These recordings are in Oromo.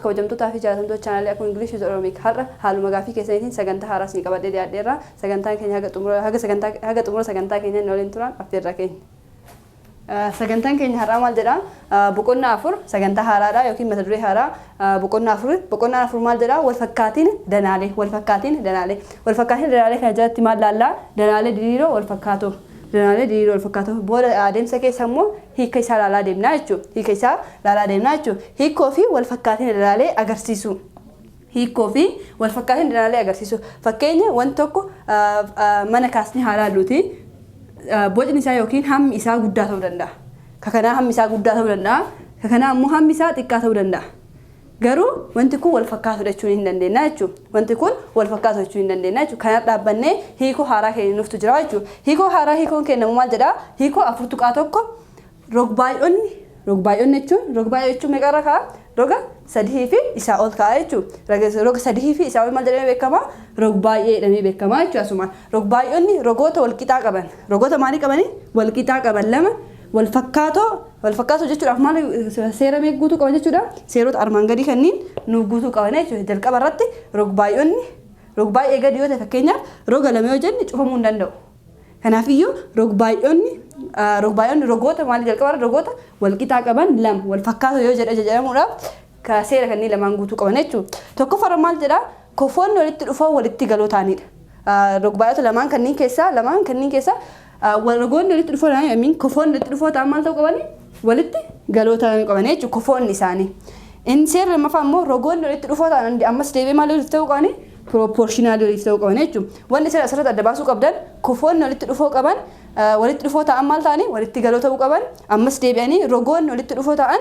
kabajamtoota fi jaallatamtoota chaanaalii Akun English with Oromic har'a haaluma gaafii keessaniitiin sagantaa haaraas ni qabadhee dhiyaadheerra. Sagantaan keenya haga xumura sagantaa keenya inni waliin turan affeerra keenya. Sagantaan keenya har'aa maal jedha? Boqonnaa afur sagantaa haaraadha yookiin mata duree haaraa boqonnaa afur maal jedha? Walfakkaatiin danaalee kana jalatti maal laallaa? Danaalee diriiroo walfakkaatoo. Danaalee diriiroo walfakkaatoo booda adeemsa keessa immoo hiika isaa laalaa deemnaa jechuudha. Hiikoo fi walfakkaatiin danaalee agarsiisu. Hiikoo fi walfakkaatiin danaalee agarsiisu. Fakkeenya wanti tokko mana kaasnee haa laalluuti. Bocni isaa yookiin hammi isaa guddaa ta'uu danda'a. Kakanaa hammi isaa guddaa ta'uu danda'a. Kakanaa immoo hammi isaa xiqqaa ta'uu danda'a. Garuu wanti kun wal fakkaatu jechuun hin dandeenya jechuudha. Wanti kun wal fakkaatu jechuun hin dandeenya jechuudha. Kana dhaabbannee hiikoo haaraa keenya nuuftu jira jechuudha. Hiikoo haaraa hiikoon kennamu maal jedhaa? Hiikoo afur tuqaa tokko rogbaay'onni jechuun meeqa irra ka'a? Roga sadii fi isaa ol ka'a jechuudha. Roga sadii fi isaa ol maal jedhamee beekama? Rogbaay'ee jedhamee beekama jechuudha. Asumaan rogbaay'onni rogoota wal qixaa qaban. Rogoota maalii qabanii? Wal qixaa qaban lama wal fakkaatoo jechuudhaaf maal seera meeqa guutuu qaban jechuudha? Seerota armaan gadii kanniin nu guutuu qaban jechuudha. Jalqaba irratti rogbaay'ee gadi yoo ta'e fakkeenyaaf roga lama yoo jenne cufamuu hin danda'u. Kanaafiyyuu rogbaay'onni rogoota maalii jalqaba irratti rogoota wal qixaa qaban lama wal fakkaatoo yoo jedhamuudhaaf ka seera kanneen lamaan guutuu qaban jechuudha. Tokkoffaa maal jedhaa? Kofoonni walitti dhufoo walitti galoo ta'anidha. Rogbaay'ota lamaan kanneen keessaa rogoonni walitti dhufoo ta'an kofoonni walitti dhufoo ta'an maal ta'uu qabani? Walitti galoo ta'an qaban jechuudha kofoonni isaanii. Inni seera lammaffaa immoo rogoonni walitti dhufoo ta'an ammas deebi'ee maal walitti ta'uu qabani? Proportionally walitti ta'uu qaban jechuudha. Wanti seera asirratti adda baasuu qabdan kofoonni walitti dhufoo qaban walitti dhufoo ta'an maal ta'anii? Walitti galoo ta'uu qaban. Ammas deebi'anii rogoonni walitti dhufoo ta'an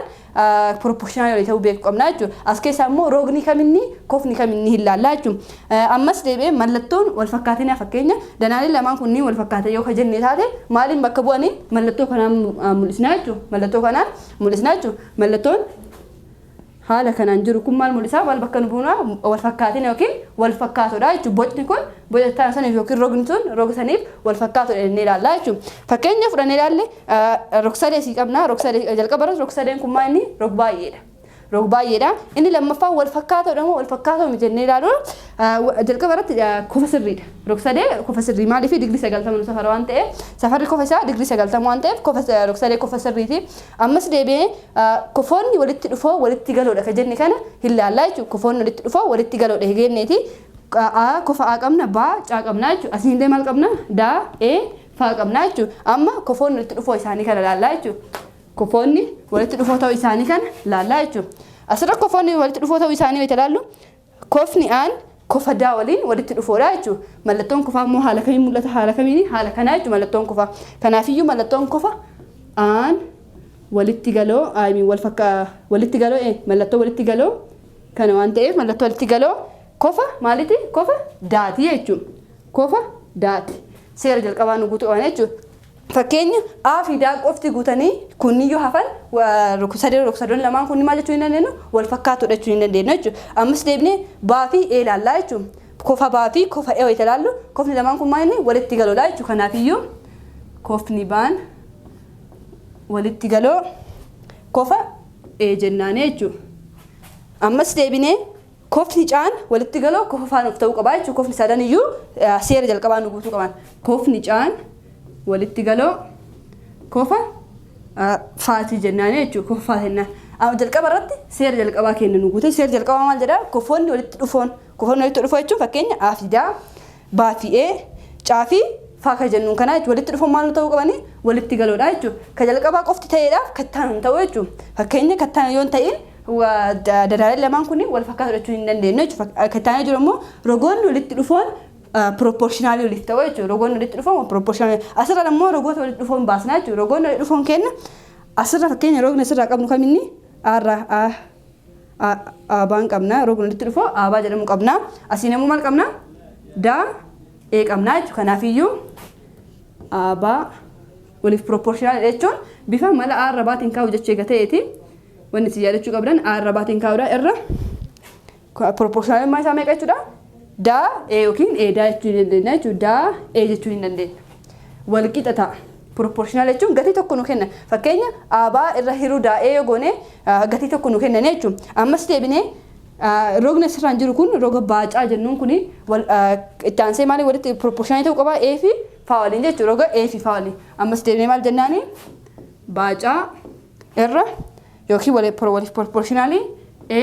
proportionally walitti ta'uu beekuu qabna jechuudha. As keessaa immoo rogni kaminni kofni kaminni hin laallaa jechuudha. Ammas deebi'ee mallattoon wal fakkaatina fakkeenya danaalee lamaan kunniin wal fakkaatan yoo jenne taate maaliin bakka bu'anii mallattoo kanaan mul'isnaa jechuudha. Mallattoon haala kanaan jiru kun maal mul'isaa? Wal bakka nu buunaa wal fakkaatina yookiin wal fakkaatoodha jechuudha. Bocni kun boca ta'an saniif yookiin rogni sun roga saniif wal fakkaatoodha jennee ilaallaa jechuudha. Fakkeenya fudhannee ilaalle rog-sadee sii qabna. Jalqaba irratti rog-sadeen kun maal inni? Rog-baay'eedha. Inni lammaffaan wal fakkaatoodha moo wal fakkaatoo miti jennee ilaallu jalqaba irratti kofa sirriidha. Rog-sadee kofa sirrii maaliif digrii 90 nu safara waan ta'eef safarri kofa isaa digrii 90 waan ta'eef rog-sadee kofa sirriiti. Ammas deebi'ee kofoonni walitti dhufoo walitti galoodha ka jenne kana hin laallaa jechuudha. Kofoonni walitti dhufoo walitti galoodha higenneeti. Kofa A qabna baa caa qabna jechuudha. Asiin maal qabna? Daa faa qabna jechuudha. Amma kofoonni walitti dhufoo isaanii kana laallaa jechuudha. Kofoonni walitti dhufoo ta'uu isaanii kana laallaa jechuudha. Asirra kofoonni walitti dhufoo ta'uu isaanii wayita laallu kofni aan kofa daa waliin walitti dhufoodha jechuudha. Mallattoon kofaa immoo haala kamiin mul'ata? Haala kamiin? Haala kanaa jechuudha mallattoon kofaa. Kanaafiyyuu mallattoon kofa aan walitti galoo mallattoo walitti galoo kana waan ta'eef mallattoo walitti galoo kofa maaliti? Kofa daati jechuudha. Kofa daati. Seera jalqabaa nu guutuu qaban jechuudha. Fakkeenya A fi D qofti guutanii kunniyyuu hafan rog-sadoon lamaan kunni maal jechuu hin dandeenyu? Wal fakkaatoodha jechuu hin dandeenyu jechuudha. Ammas deebinee baa fi E ilaallaa jechuudha. Kofa baa fi kofa E wayita ilaallu kofni lamaan kun maal inni? Walitti galoodha jechuudha. Kanaafiyyuu kofni baan walitti galoo kofa E jennaane jechuudha. Ammas deebinee kofni caan walitti galoo kofa faan of ta'uu qaba jechuudha. Kofni sadan iyyuu seera jalqabaa nu guutuu qaban. Kofni caan walitti galoo kofa faati jennaane jechuudha. Kofa faati jennaan. Jalqaba irratti seera jalqabaa kenna nu guute. Seera jalqabaa maal jedhaa? Kofoonni walitti dhufoo jechuun fakkeenya A fi D, baa fi E, caa fi faa ka jennuun kanaa jechuudha. Walitti dhufoon maal ta'uu qabanii? Walitti galoodha jechuudha. Ka jalqabaa qofti ta'eedhaaf kattaan hin ta'u jechuudha. Fakkeenya kattaan yoo hin ta'in danaaleen lamaan kunniin wal fakkaatu jechuu hin dandeenyu jechuudha. Kattaan jiru immoo rogoonni walitti dhufoon proportionally walitti ta'u jechuudha. Rogoonni walitti dhufoon proportionally. Asirra immoo rogoota walitti dhufoon baasnaa jechuudha. Rogoonni walitti dhufoon kenna asirra fakkeenya rogni asirraa qabnu kaminni aabaan qabna. Rogni walitti dhufoo aabaa jedhamu qabna. Asiin immoo maal qabna? Daa E qabna jechuudha. Kanaafiyyuu aabaa waliif proportionally jechuun bifa mala arrabaatiin kaa'u jechuu eegateeti. Wanni itti yaadachuu qabdan arrabaatiin kaa'uudha irra proportionally maa isaa meeqa jechuudha? Da yookiin daa jechuu hin dandeenya jechuudha. Da jechuu hin dandeenya. Wal qixa ta'a. Proportional jechuun gatii tokko nu kenna. Fakkeenya aabaa irra hiruu daa'ee yoo goone gatii tokko nu kennan jechuudha. Ammas deebinee rogni asirraan jiru kun roga baacaa jennuun kuni itti aansee maali walitti proportionalii ta'uu qaba A fi faa waliin jechuudha roga A fi faa waliin ammas deemnee maal jennaani baacaa irra yookiin waliif proportionalii A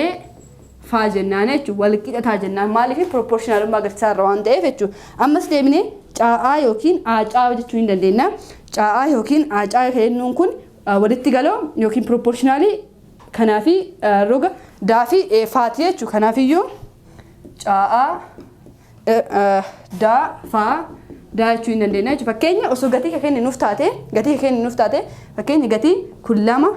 faa jennaan jechuudha wal qixataa jennaan maaliif proportionalummaa agarsiisaa irra waan ta'eef jechuudha ammas deemnee caa'aa yookiin aacaa jechuu hin dandeenya caa'aa yookiin aacaa jennuun kun walitti galoo yookiin proportionalii kanaafi roga daafi faati jechuudha kanaafiyyuu caa'aa daa faa daa jechuu hin dandeenya jechuudha fakkeenya osoo gatii kennuuf taate fakkeenya gatii kun lama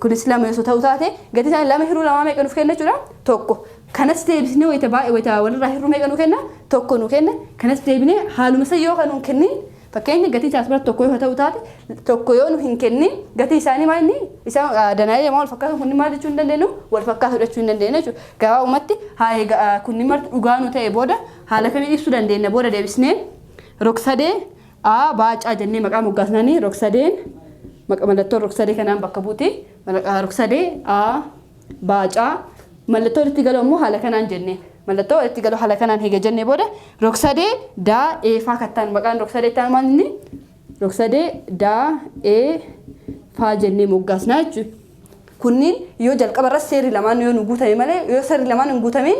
kunis lama osoo ta'u taate gatii isaa lama hiruu lama meeqa nuuf kenna jechuudha tokko kanas deebisnee wayita baay'ee wayita walirraa hiruu meeqa nuuf kenna tokko nuuf kenna kanas deebinee haaluma isa yoo kan nuuf kennin fakkeenya gatii isaas bira tokko yoo ta'u taate tokko yoo nu hin kennin gatii isaanii maali isa danaalee lama wal fakkaatu kunni maal jechuu hin dandeenyu wal fakkaatu jechuu hin dandeenyu jechuudha gabaabumatti haa kunni marti dhugaa nu ta'e booda haala kamii ibsuu dandeenya booda deebisnee rog-sadee a baacaa jennee maqaa moggaasnanii rog-sadeen mallattoo rog-sadee kanaan bakka buuti rog-sadee a baacaa mallattoo itti galoo immoo haala kanaan jennee mallattoo itti galoo haala kanaan higa jennee booda rog-sadee daa e faa kattaan maqaan rog-sadee ta'an maal inni rog-sadee daa e faa jennee moggaasnaa jechuudha kunniin yoo jalqaba irratti seerri lamaan yoo nu guutame malee yoo seerri lamaan hin guutamin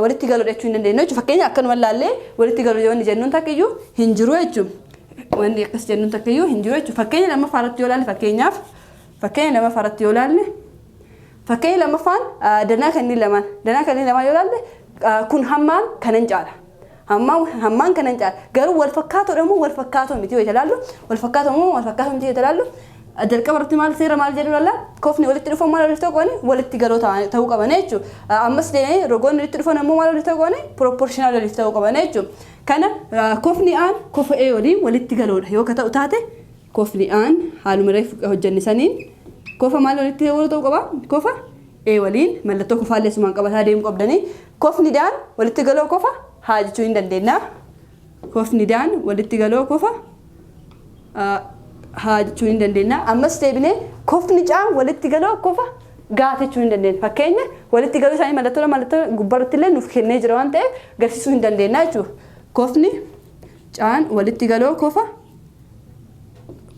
walitti galoo jechuu hin dandeenyu jechuudha fakkeenya akkanuma ilaallee walitti galoo yoo inni jennuun takkiyyuu hin jiru jechuudha wanni akkas jennuun takkiyyuu hin jiru jechuudha fakkeenya lammaffaa irratti yoo ilaalle fakkeenyaaf fakkeenya lammaffaa irratti yoo ilaalle fakkeenya lammaffaan danaa kanneen lamaan yoo ilaalle kun hammaan kanan caala hammaan kanan caala garuu wal fakkaatoodha moo wal fakkaatoo miti yoo ilaallu wal fakkaatoo moo wal fakkaatoo miti yoo ilaallu jalqaba irratti maal seera maal jedhu laalla kofni walitti dhufuun maal walitti ta'u walitti galoo ta'uu qaban jechuudha ammas deemee rogoonni walitti dhufuun ammoo maal walitti ta'u proportional walitti ta'uu qaban jechuudha kana kofni aan kofa A waliin walitti galoodha yoo ka ta'u taate kofni aan haaluma reef hojjannisaniin kofa maal walitti ta'uu qaba kofa A waliin mallattoo kofaallee sumaan qabataa deemu qabdanii kofni daan walitti galoo kofa haa jechuu hin dandeenya kofni daan walitti galoo kofa haa jechuu hin dandeenya ammas deebinee kofni caan walitti galoo kofa gaa jechuu hin dandeenya fakkeenya walitti galoo isaanii mallattoo gubbaarratti illee nuuf kennee jira waan ta'eef agarsiisuu hin dandeenya jechuudha kofni caan walitti galoo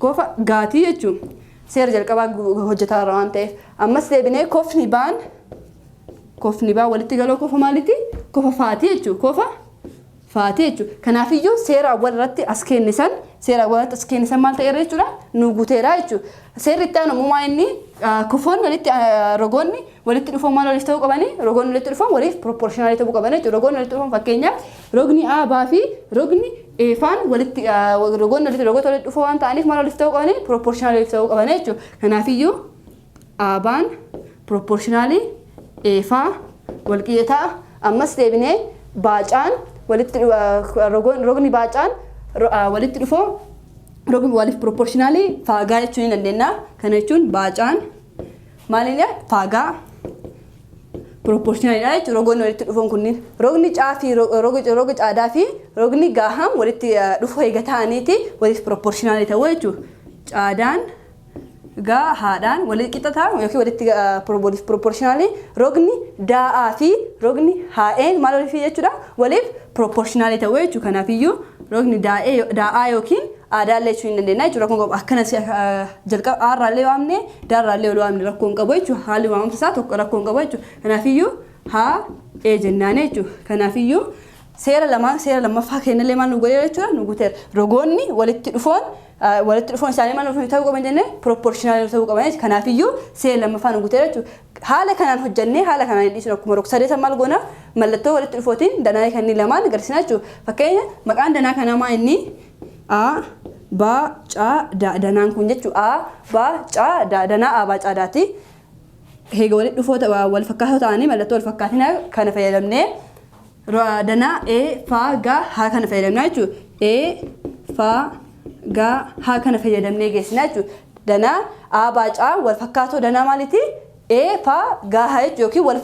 kofa gaatii jechuudha seera jalqabaa hojjetaa irra waan ta'eef ammas deebinee kofni baan walitti galoo kofa maalitti kofa faati jechuudha kofa faati jechuudha kanaafiyyuu seera awwal irratti as kennisan maal ta'eera jechuudha nu guuteera jechuudha seerri itti aanu uumaa inni kofoon walitti rogoonni walitti dhufuun maal waliif ta'uu qabanii rogoonni walitti dhufuun waliif proportionalii ta'uu qaban jechuudha rogoonni walitti dhufuun fakkeenyaaf rogni A baa fi rogni E faan walitti rogoonni rogoota walitti dhufuu waan ta'aniif maal waliif ta'uu qabanii proportionalii waliif ta'uu qaban jechuudha kanaafiyyuu A baan proportionalii E faa wal qixxaataa ammas deebinee baacaan walitti rogni baacaan walitti dhufoo rogni waliif proportionalii faagaa jechuu hin dandeenya kana jechuun baacaan maaliin faagaa proportionalidha jechuudha rogoonni walitti dhufuun kunniin rogni caa fi roga caadaa fi rogni gaaham walitti dhufuu eega ta'aniiti waliif proportionalii ta'uu jechuudha caadaan gaa haadhaan walitti qixxaataa yookiin walitti proportionalii rogni daa'aa fi rogni haa'een maal waliif jechuudha waliif proportionalii ta'uu jechuudha kanaafiyyuu rogni daa'aa yookiin aadaallee jechuu hin dandeenya jechuudha kun akkanas jalqaba aarraallee waamne daarraallee wal waamne rakkoon qabu jechuudha haalli waamamsa isaa tokko rakkoon qabu jechuudha kanaafiyyuu haa ee jennaan jechuudha kanaafiyyuu seera lammaffaa kennallee maal nu godhe jechuudha nu guuteera rogoonni walitti dhufuun isaanii maal ta'uu qaban jennee proportionalii ta'uu qaban jechuudha kanaafiyyuu seera lammaffaa nu guuteera jechuudha haala kanaan hojjannee haala kanaan dhiisnu akkuma rog-sadee maal goona mallattoo walitti dhufootiin danaa kanneen lamaan agarsiisna jechuudha fakkeenya maqaan danaa kanaa maa inni A ba ca da danaan kun jechuudha A ba ca da danaa A ba ca daati heega walitti dhufoota wal fakkaatoo ta'anii mallattoo wal fakkaatina kana fayyadamnee danaa E fa ga ha kana fayyadamna jechuudha E fa ga ha kana fayyadamnee geessina jechuudha danaa A ba ca wal fakkaatoo danaa maaliiti E fa ga ha yookiin wal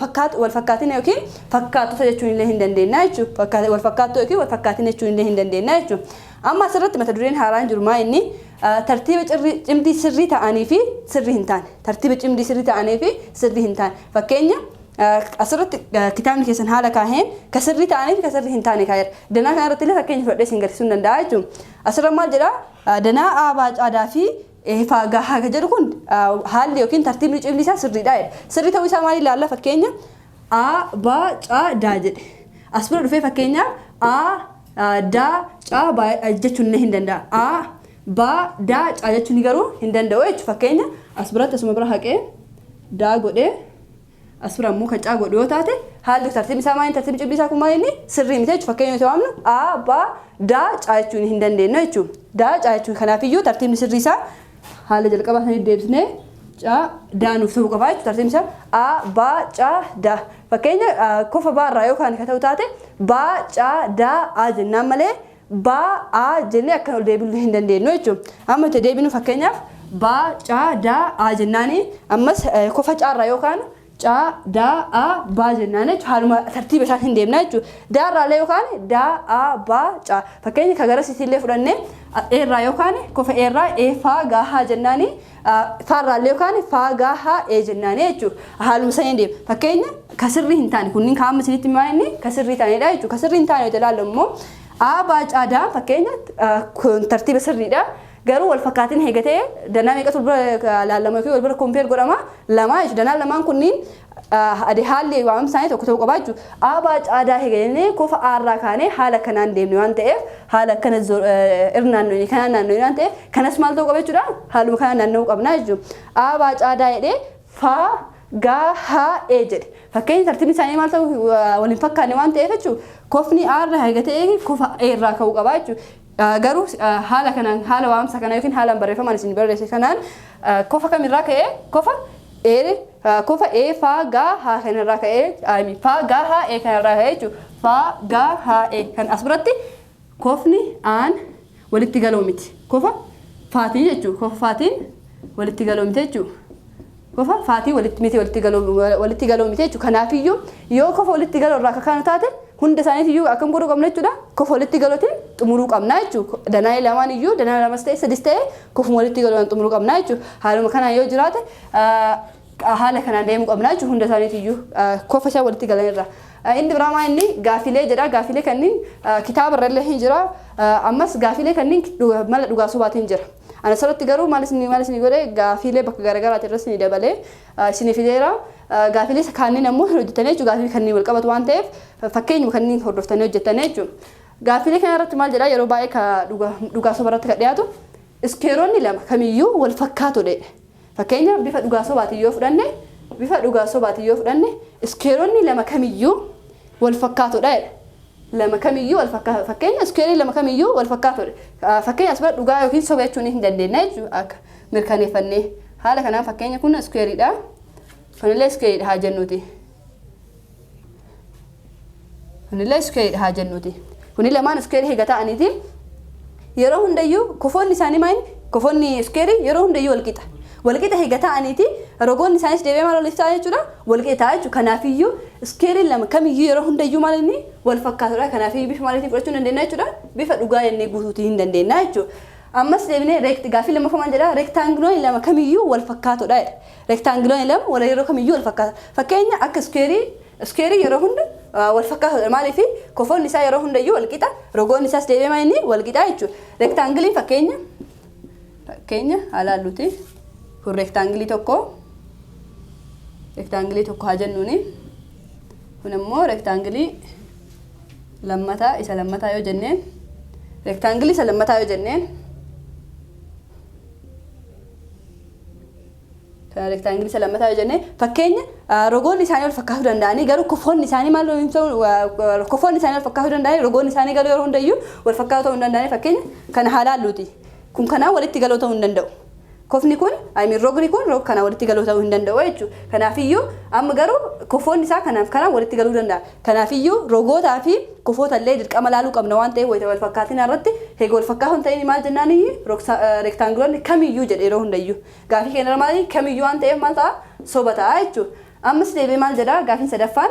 fakkaatina yookiin fakkaatota jechuun illee hin dandeenya jechuudha wal fakkaatoo yookiin wal fakkaatina jechuun illee hin dandeenya jechuudha amma asirratti mata dureen haaraan jiru maa inni tartiiba cimdii sirrii ta'anii fi sirrii hin taane tartiiba cimdii sirrii ta'anii fi sirrii hin taane fakkeenya asirratti kitaabni keessan haala kaaheen kasirri ta'anii fi kasirri hin taane kaa'eera. Danaa kana irratti illee fakkeenya fudhadhee isin agarsiisuu hin danda'a jechuudha. Asirra maal jedhaa danaa aabaa caadaa fi faagaa haga jedhu kun haalli yookiin tartiibni cimni isaa sirriidha. Sirrii ta'uu isaa maal ilaalla fakkeenya aabaa caadaa jedhe. As bira dhufee fakkeenyaaf daa caa jechuun hin danda'a. Baa daa caa jechuun garuu hin danda'u jechuudha. Fakkeenya as biratti asuma bira haqee daa godhee as bira immoo kacaa godhu yoo taate haalli tartiibni isaa maali tartiibni cimni isaa kun maali inni sirrii miti jechuudha. Fakkeenya yoo waamnu baa daa caa jechuun hin dandeenyu jechuudha. Daa caa jechuun kanaafiyyuu tartiibni sirrii isaa haala jalqabaa sanii deebisnee caa daa nuuf ta'uu qaba jechuudha. Tartiibni isaa baa caa daa. Fakkeenya kofa baarraa yookaan ka ta'u taate baa caa daa jennaan malee baa jennee akka ol deebinuu hin dandeenyu jechuudha. Amma itti deebinu fakkeenyaaf baa caa daa jennaanii ammas kofa caarraa yookaan caa daa baa jennaan jechuudha. Haaluma tartiiba isaatiin deemna jechuudha. Daarraalee yookaan daa baa caa. Fakkeenya ka gara sitiillee fudhannee eerraa yookaan kofa eerraa faa gaahaa jennaanii faarraalee yookaan faa gaahaa jennaanii jechuudha. Haaluma saniin deema. Fakkeenya kasirrii hin taane kunniin kaa'ama isinitti himaa inni kasirrii ta'anidha jechuudha. Kasirrii hin taane yoo ilaallu immoo aabaa caadaa fakkeenya kun tartiiba sirriidha. Garuu wal fakkaatiin heegatee danaa meeqatu bira laalama yookiin wal bira kompeer godhama lama jechuudha. Danaan lamaan kunniin haalli waamamsa isaanii tokko ta'uu qaba jechuudha. Aabaa caadaa heegatee kofa aarraa kaanee haala kanaan deemne waan ta'eef haala akkana irnaannoon kanaan naannoon waan ta'eef kanas maal ta'uu qaba jechuudha. Haaluma kanaan naanna'uu qabna jechuudha. Aabaa caadaa jedhee faa gaahaa jedhe. Fakkeenya tartiibni isaanii maal ta'uu waliin fakkaanne waan ta'eef jechuudha. Kofni aarraa heegatee kofa eerraa ka'uu qaba jechuudha. Garuu haala kanaan haala waamsa kana yookiin haalaan barreeffamaan isin barreesse kanaan kofa kamirraa ka'ee kofa faa gaahaa kanarraa ka'ee faa gaahaa kanarraa ka'ee jechuudha. Faa gaahaa kan as biratti kofni aan walitti galoo miti. Kofa faatiin jechuudha. Kofa faatiin walitti galoo miti jechuudha. Kofa faatii walitti galoo miti jechuudha. Kanaafiyyuu yoo kofa walitti galoo irraa kakkaanu taate hunda isaaniitiyyuu akkam godhuu qabna jechuudha. Kofa walitti galootiin xumuruu qabna jechuudha. Danaa lamaan iyyuu danaa lamas ta'e sadis ta'e kofuma walitti galootiin xumuruu qabna jechuudha. Haaluma kanaan yoo jiraate haala kanaan deemuu qabna jechuudha. Hunda isaaniitiyyuu kofa isaa walitti galanirra. Inni biraa inni gaafilee jedha. Gaafilee kanneen kitaaba irra illee hin jira. Ammas gaafilee kanneen mala dhugaa sobaatiin jira. Ana asirratti garuu maal isin godhe gaafilee bakka garaagaraatti irratti ni dabalee isiniif fideera. Gaafilee kanneen ammoo hojjetanii jechuudha. Gaafilee kanneen wal qabatu waan ta'eef fakkeenyuma kanneen hordoftanii hojjetanii jechuudha. Gaafilee kana irratti maal jedhaa yeroo baay'ee ka dhugaa soba irratti kan dhiyaatu iskeeronni lama kamiyyuu wal fakkaatudha. Fakkeenya bifa dhugaa sobaatiin yoo fudhanne iskeeronni lama kamiyyuu wal fakkaatudha. Lama kamiyyuu wal fakkaatu. Fakkeenya iskeerii lama kamiyyuu wal fakkaatudha. Fakkeenya as bira dhugaa yookiin soba jechuun hin dandeenya jechuudha. Akka mirkaneeffannee haala kanaan fakkeenya kun iskeeriidha. Kunillee iskeeriidha haa jennuuti. Kuni lamaan iskeerii higa ta'aniiti. Yeroo hundayyuu kofoonni isaanii maal? Kofoonni iskeerii yeroo hundayyuu walqixa. Walqixa higa ta'aniiti. Rogoonni isaaniis deebi'ee maal waliif ta'a jechuudha. Walqixa jechuudha. Kanaafiyyuu iskeeriin lama kamiyyuu yeroo hundayyuu maal inni wal fakkaatudha. Kanaafiyyuu bifa maaliitiin fudhachuu hin dandeenya jechuudha. Bifa dhugaa jennee guutuutii hin dandeenya jechuudha. Ammas deebinee gaafii lammaffaa maal jedhaa reektaangiloonni lama kamiyyuu wal fakkaatudha. Reektaangiloonni lama wal yeroo kamiyyuu wal fakkaata. Fakkeenya akka iskeerii yeroo hunda wal fakkaatudha. Maaliif kofoonni isaa yeroo hundayyuu wal qixa. Rogoonni isaas deebi'ee maal inni wal qixa jechuudha. Reektaangiliin fakkeenya haalaalluuti. Kun reektaangilii tokko haa jennuuni. Kun immoo reektaangilii lammataa isa lammataa yoo jenneen reektaangilii isa lammataa yoo jenneen reektaangilii isa lammataa yoo jenneen fakkeenya rogoonni isaanii wal fakkaachuu danda'anii garuu kofoonni isaanii maal kofoonni isaanii wal fakkaachuu danda'anii rogoonni isaanii garuu yeroo hundayyuu wal fakkaachuu hin danda'anii fakkeenya kana haalaalluuti. Kun kanaan walitti galoo ta'uu hin danda'u. Kofni kun rogni kun rog kana walitti galuu ta'uu hin danda'u jechuudha. Kanaafiyyuu amma garuu kofoonni isaa kanaan walitti galuu danda'a. Kanaafiyyuu rogootaa fi kofoota illee dirqama laaluu qabna waan ta'eef wal fakkaatina irratti heega wal fakkaatu hin ta'in maal jennaani reektaangiloonni kamiyyuu jedhe yeroo hundayyuu. Gaafii keenya maali kamiyyuu waan ta'eef maal ta'a soba ta'a jechuudha. Ammas deebi'ee maal jedhaa gaafiin sadaffaan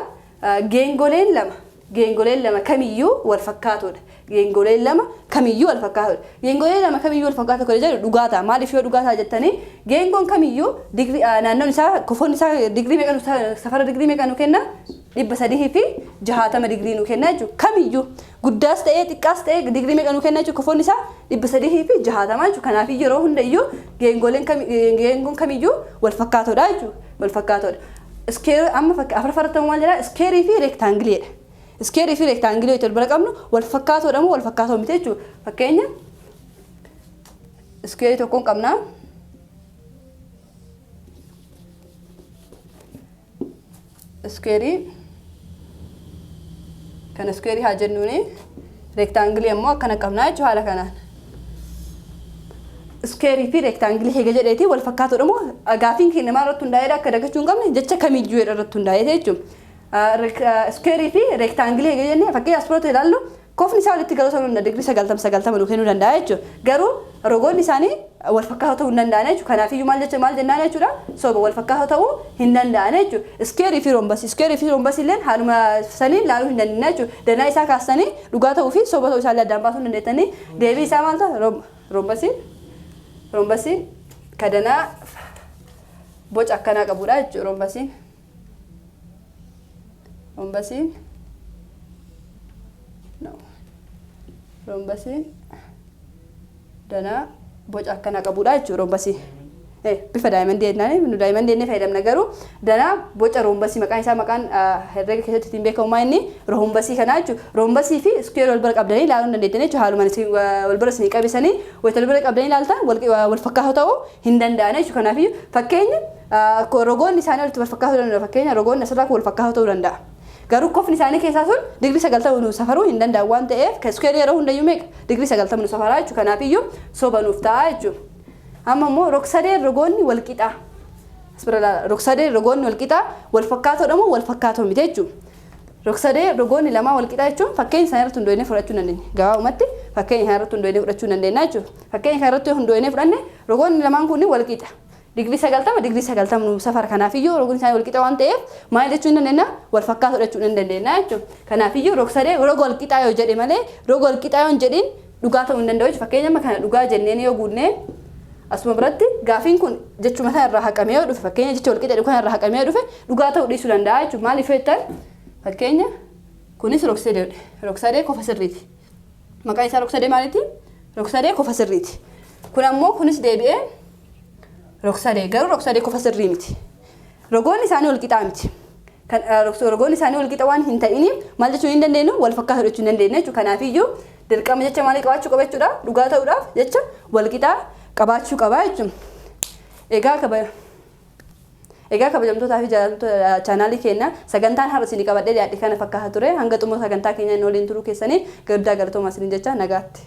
geengoleen lama geengoleen lama kamiyyuu wal fakkaatoodha. Geengoleen lama kamiyyuu wal fakkaatoodha. Geengoleen lama kamiyyuu wal fakkaatoo kan jedhu dhugaataa maaliif yoo dhugaataa jettanii geengoon kamiyyuu digrii naannoon isaa kofoon isaa digrii meeqa safara digrii meeqa nu kenna 360 digrii nu kenna jechuudha. Kamiyyuu guddaas ta'ee xiqqaas ta'ee digrii meeqa nu kenna jechuudha. Kofoon isaa 360 jechuudha. Kanaaf yeroo hundayyuu geengoon kamiyyuu wal fakkaatoodha jechuudha. Wal fakkaatoodha. Iskeer amma afurfartamu maal jedhaa iskeerii fi reektaangileedha. Iskeerii fi reektaangilee itti wal bira qabnu wal fakkaatoodha moo wal fakkaatoo miti jechuudha. Fakkeenya iskeerii tokkoon qabnaa. Iskeerii kan iskeerii haa jennuuni reektaangilee ammoo akkana qabnaa jechuudha haala kanaan. Iskeerii fi reektaangilee heega jedheeti wal fakkaatoodha moo gaafiin keenya maal irratti hundaa'eedha akka dagachuu hin qabne jecha kamiyyuu irratti hundaa'eeti jechuudha. Iskeerii fi reektaangilee heega jennee fakkii asirratti ilaallu kofni isaa walitti galuu ta'uu danda'a digrii 90 nu kennuu danda'a jechuudha. Garuu rogoonni isaanii wal fakkaatoo ta'uu hin danda'an jechuudha. Kanaafiyyuu maal jennaan jechuudha soba wal fakkaatoo ta'uu hin danda'an jechuudha. Iskeerii fi roombasii illee haaluma saniin laaluu hin dandeenya jechuudha. Danaa isaa kaastanii dhugaa ta'uu fi soba ta'uu isaa illee addaan baasuu hin dandeettanii deebii isaa maal ta'a roombasiin kadanaa boca akkanaa qabudha jechuudha. Roombasiin danaa boca akkanaa qabudha jechuudha. Roombasiin bifa daa'imandii jennaan nu daa'imandii fayyadamna garuu danaa boca roombasii maqaan isaa maqaan herrega keessatti ittiin beekamu inni roombasii kanaa jechuudha. Roombasii fi iskeerii wal bira qabdanii ilaaluu hin dandeettanii jechuudha. Haalumaan wal bira isin qabisanii wal bira qabdanii ilaaltan wal fakkaatoo ta'uu hin danda'an jechuudha. Kanaafiyyuu fakkeenya rogoonni isaanii walitti wal fakkaatoo danda'u. Fakkeenya rogoonni asirraa wal fakkaatoo ta'uu danda'a. Garuu kofni isaanii keessaa sun digrii 90 nu safaruu hin danda'u waan ta'eef iskeerii yeroo hundayyuu meeqa digrii 90 nu safaraa jechuudha. Kanaafiyyuu soba nuuf ta'a jechuudha. Amma immoo rogsadeen rogoonni wal qixaa. Rogsadeen rogoonni wal qixaa wal fakkaatoodha moo wal fakkaatoo miti jechuudha. Rogsadeen rogoonni lamaa wal qixaa jechuun fakkeenya isaanii irratti hundoofnee fudhachuu dandeenya. Gabaabumatti fakkeenya isaanii irratti hundoofnee fudhachuu dandeenya jechuudha. Fakkeenya isaanii irratti hundoofnee fudhanne rogoonni lamaan kun wal qixa. Digrii 90 nu safara. Kanaafiyyuu rogoonni isaanii wal qixa waan ta'eef maal jechuu hin dandeenya wal fakkaatoodha jechuu hin dandeenya jechuudha. Kanaafiyyuu rogsadeen roga wal qixaa yoo jedhe malee roga wal qixaa yoo hin jedhin dhugaa ta'uu hin danda'u jechuudha. Fakkeenya amma kana dhugaa jenneen yoo guunnee asuma biratti gaafiin kun jechuma kana irraa haqamee yoo dhufe fakkeenya jecha wal qixa kana irraa haqamee yoo dhufe dhugaa ta'uu dhiisuu danda'a jechuudha. Maaliif jettan fakkeenya kunis rogsadee kofa sirriiti. Maqaan isaa rogsadee maaliiti? Rogsadee kofa sirriiti. Kun ammoo kunis deebi'ee rogsadee garuu rogsadee kofa sirrii miti. Rogoonni isaanii wal qixaa miti. Rogoonni isaanii wal qixa waan hin ta'iniif maal jechuu hin dandeenyu wal fakkaatoo jechuu hin dandeenyu jechuudha. Kanaafiyyuu dirqama jecha maalii qabaachuu qaba jechuudha. Dhugaa ta'uudhaaf jecha wal qixaa qabaachuu qaba jechuudha. Egaa kabajamtootaa fi jaallatamtoota chaanaalii keenya sagantaan har'a isinii qabadhee dhiyaadhe kana fakkaata ture. Hanga xumura sagantaa keenya inni waliin turuu keessanii guddaa galatoomaa isiniin jecha nagaatti.